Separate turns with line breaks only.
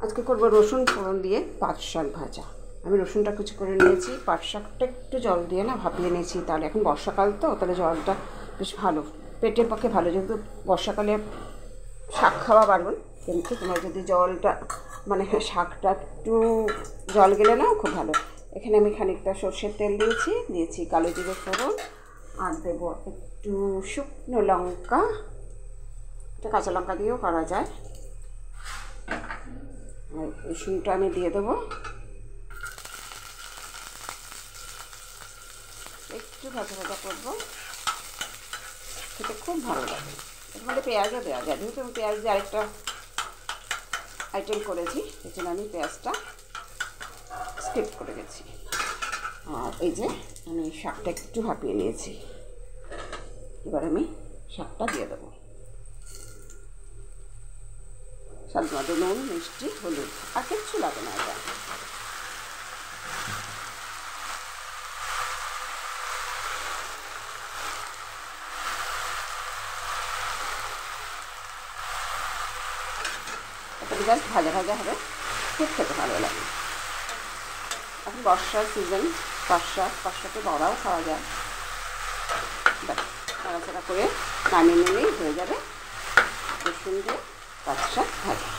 আজকে করব রসুন ফোড়ন দিয়ে পাট শাক ভাজা। আমি রসুনটা কুচি করে নিয়েছি, পাট শাকটা একটু জল দিয়ে না ভাপিয়ে নিয়েছি। তাহলে এখন বর্ষাকাল তো, তাহলে জলটা বেশ ভালো, পেটের পক্ষে ভালো। যেহেতু বর্ষাকালে শাক খাওয়া বারণ, কিন্তু তোমার যদি জলটা মানে শাকটা একটু জল গেলে না খুব ভালো। এখানে আমি খানিকটা সর্ষের তেল দিয়েছি কালো জিরে ফোড়ন, আর দেবো একটু শুকনো লঙ্কা, এটা কাঁচা লঙ্কা দিয়েও করা যায়। আর রসুনটা আমি দিয়ে দেবো, একটু ভাজা ভাজা করবো, খেতে খুব ভালো লাগে। এর মধ্যে পেঁয়াজও দেওয়া যায়, যেহেতু আমি পেঁয়াজ দিয়ে আরেকটা আইটেম করেছি, এই জন্য আমি পেঁয়াজটা স্কিপ করে গেছি। আর এই যে আমি শাকটা একটু ভাপিয়ে নিয়েছি, এবার আমি শাকটা দিয়ে দেবো। স্বাদ মতো নুন, মিষ্টি, হলুদ, আর কিচ্ছু লাগে না। এটা জাস্ট ভাজা ভাজা হবে, খুব খেতে ভালো লাগে। এখন বর্ষার সিজন, পাট শাকে বড়াও খাওয়া যায়। নাড়াচাড়া করে নামিয়ে নিলেই হয়ে যাবে রসুন দিয়ে পাট শাক ভাজা।